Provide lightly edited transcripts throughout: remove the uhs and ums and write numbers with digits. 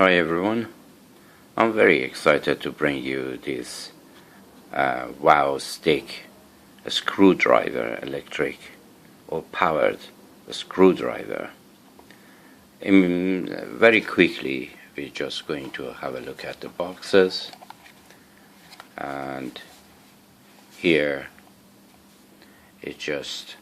Hi everyone, I'm very excited to bring you this WOWSTICK screwdriver, electric or powered screwdriver. Very quickly we're just going to have a look at the boxes, and here it just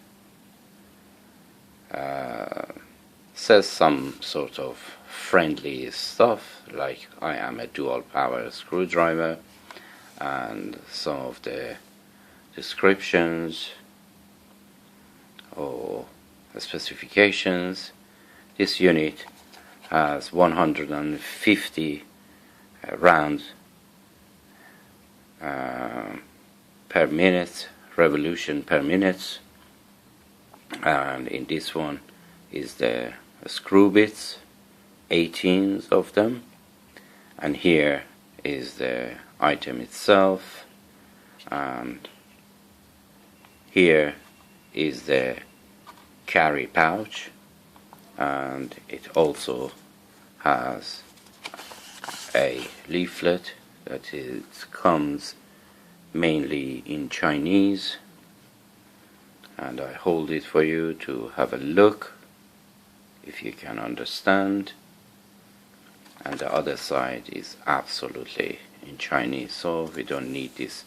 says some sort of friendly stuff like I am a dual power screwdriver, and some of the descriptions or specifications. This unit has 150 rounds per minute, revolution per minute, and in this one is the screw bits, 18 of them, and here is the item itself, and here is the carry pouch, and it also has a leaflet that comes mainly in Chinese, and I hold it for you to have a look if you can understand, and the other side is absolutely in Chinese, so we don't need this.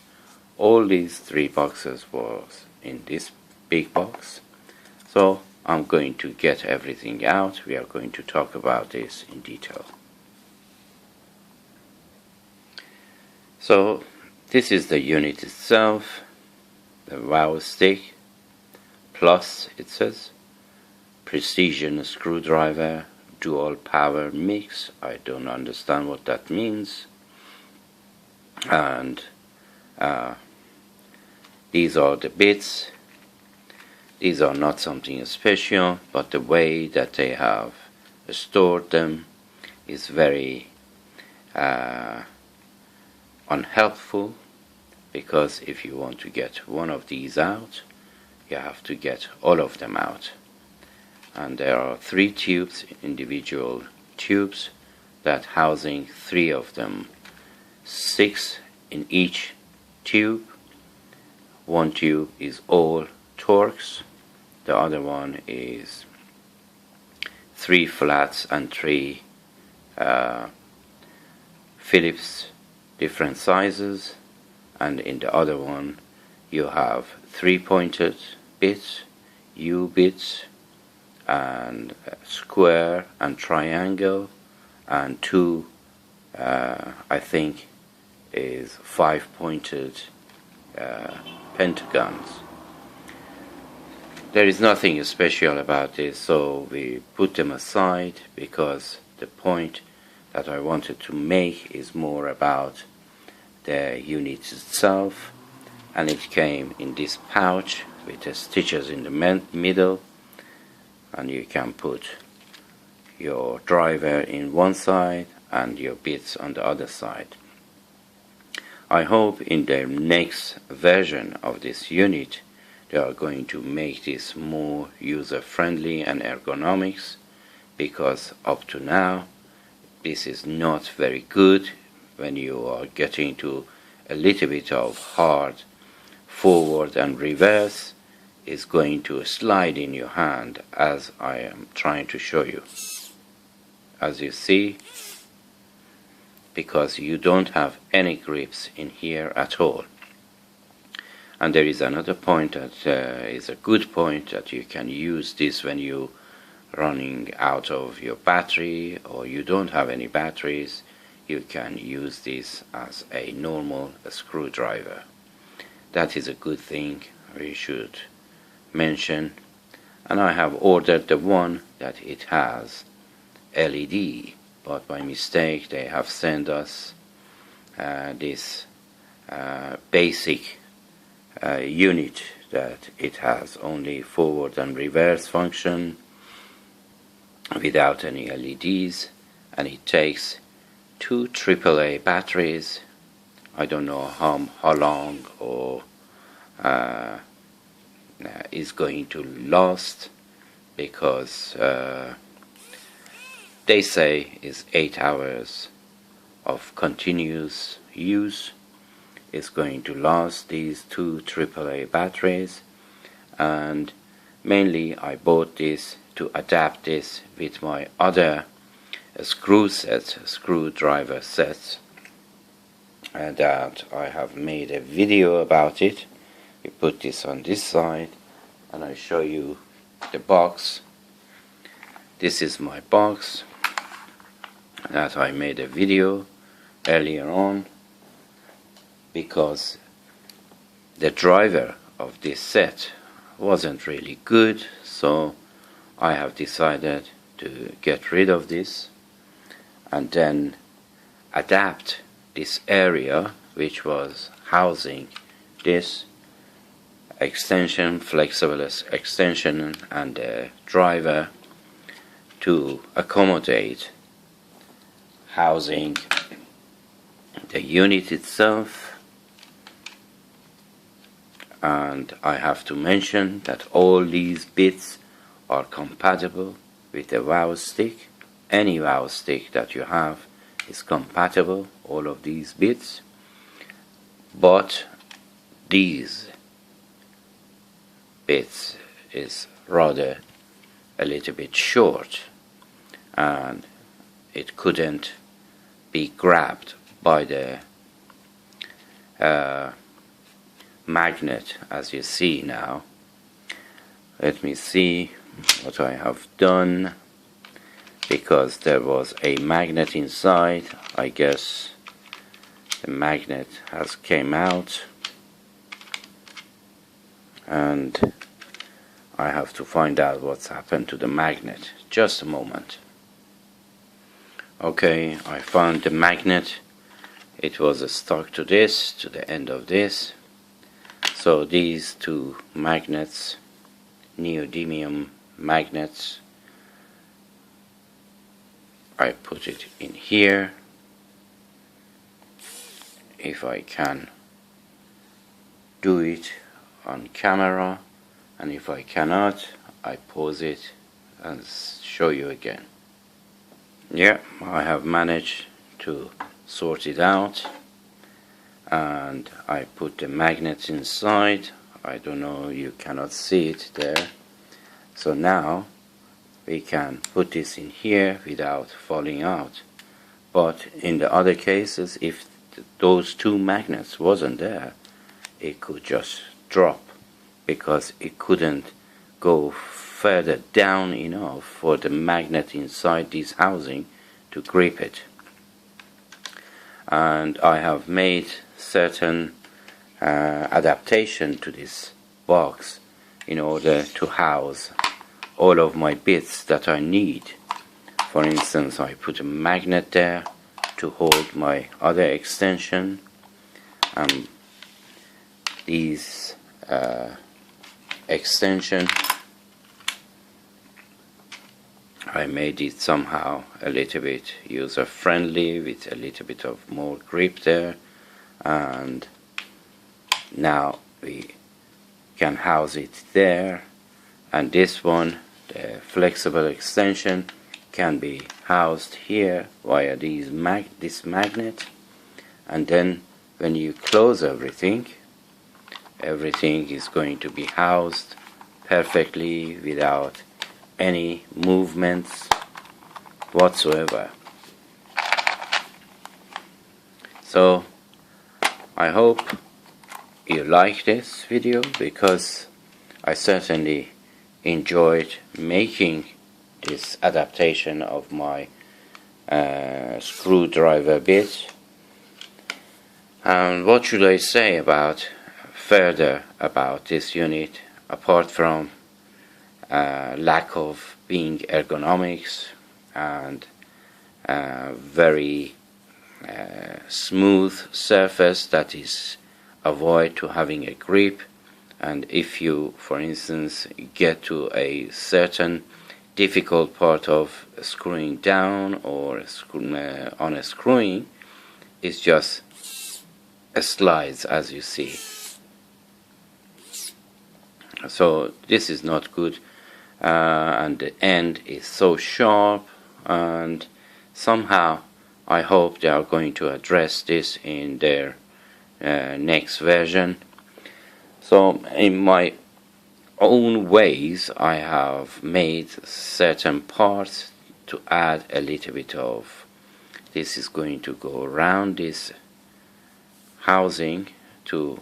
All these three boxes was in this big box, so I'm going to get everything out. We are going to talk about this in detail. So this is the unit itself, the WOWSTICK Plus, it says, precision screwdriver, dual power mix. I don't understand what that means. And these are the bits. These are not something special, but the way that they have stored them is very unhelpful, because if you want to get one of these out, you have to get all of them out. And there are 3 tubes, individual tubes, that housing 3 of them, 6 in each tube. One tube is all Torx, the other one is 3 flats and 3 Phillips, different sizes, and in the other one you have 3 pointed bits, U bits, and square and triangle, and 2 I think is 5 pointed pentagons. There is nothing special about this, so we put them aside, because the point that I wanted to make is more about the unit itself, and it came in this pouch with the stitches in the middle, and you can put your driver in one side and your bits on the other side. I hope in the next version of this unit they are going to make this more user-friendly and ergonomics, because up to now this is not very good. When you are getting to a little bit of hard forward and reverse, is going to slide in your hand, as I am trying to show you, as you see, because you don't have any grips in here at all. And there is another point that is a good point, that you can use this when you running out of your battery or you don't have any batteries. You can use this as a normal screwdriver. That is a good thing we should mention. And I have ordered the one that it has LED, but by mistake they have sent us this basic unit that it has only forward and reverse function without any LEDs, and it takes 2 AAA batteries. I don't know how long or is going to last, because they say is 8 hours of continuous use is going to last these two AAA batteries. And mainly I bought this to adapt this with my other screwdriver sets that I have made a video about it. We put this on this side and I show you the box. This is my box that I made a video earlier on, because the driver of this set wasn't really good, so I have decided to get rid of this and then adapt this area which was housing this extension, flexible extension and the driver to accommodate housing the unit itself. And I have to mention that all these bits are compatible with the WOWSTICK. Any WOWSTICK that you have is compatible, all of these bits, but these bits is rather a little bit short and it couldn't be grabbed by the magnet, as you see now. Let me see what I have done, because there was a magnet inside. I guess the magnet has came out and I have to find out what's happened to the magnet. Just a moment. Okay, I found the magnet. It was stuck to this, to the end of this. So these two magnets, neodymium magnets, I put it in here. If I can do it on camera, and if I cannot, I pause it and show you again. Yeah, I have managed to sort it out, and I put the magnets inside. I don't know, you cannot see it there. So now we can put this in here without falling out. But in the other cases, if those two magnets wasn't there, it could just drop, because it couldn't go further down enough for the magnet inside this housing to grip it. And I have made certain adaptation to this box in order to house all of my bits that I need. For instance, I put a magnet there to hold my other extension, and these extension, I made it somehow a little bit user friendly with a little bit of more grip there, and now we can house it there. And this one, the flexible extension, can be housed here via this magnet, and then when you close everything is going to be housed perfectly without any movements whatsoever. So I hope you like this video, because I certainly enjoyed making this adaptation of my screwdriver bit. And what should I say further about this unit, apart from lack of being ergonomics and very smooth surface that is avoid to having a grip. And if you, for instance, get to a certain difficult part of screwing down or unscrewing, it's just slides, as you see. So this is not good, and the end is so sharp and somehow I hope they are going to address this in their next version. So in my own ways I have made certain parts to add a little bit of, this is going to go around this housing to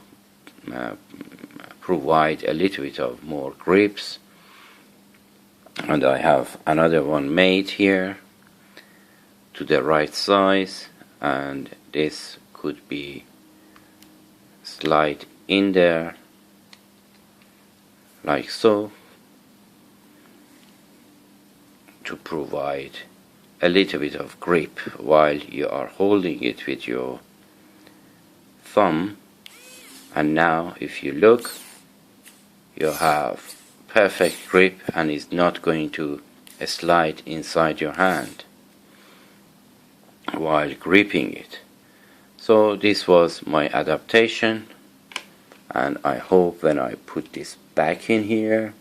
provide a little bit of more grips, and I have another one made here to the right size, and this could be slide in there like so to provide a little bit of grip while you are holding it with your thumb. And now if you look, you have perfect grip and it's not going to slide inside your hand while gripping it. So this was my adaptation, and I hope when I put this back in here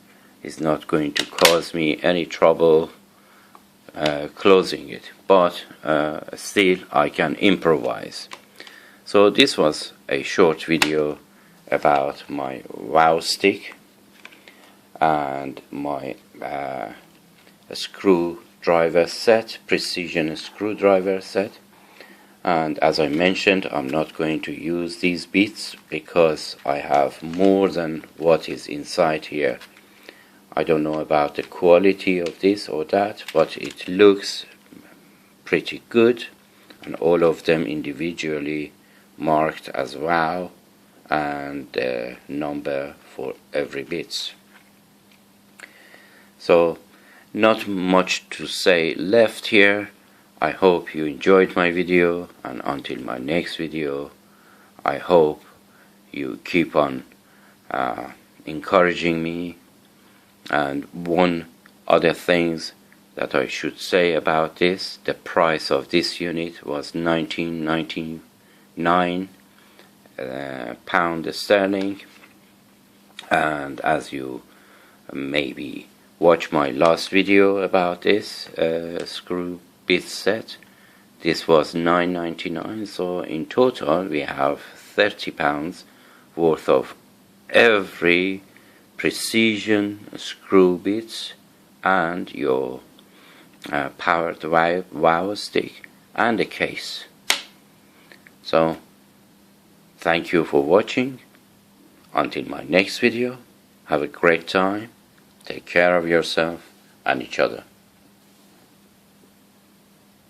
it's not going to cause me any trouble closing it, but still I can improvise. So this was a short video about my WOWSTICK and my screwdriver set, precision screwdriver set. And as I mentioned, I'm not going to use these bits because I have more than what is inside here. I don't know about the quality of this or that, but it looks pretty good, and all of them individually marked as WOW and the number for every bit. So not much to say left here. I hope you enjoyed my video, and until my next video I hope you keep on encouraging me. And one other things that I should say about this, the price of this unit was 19.99 pound sterling, and as you maybe watch my last video about this screw bit set, this was 9.99, so in total we have £30 worth of every precision screw bits and your powered WOWSTICK and a case. So thank you for watching. Until my next video, have a great time, take care of yourself and each other.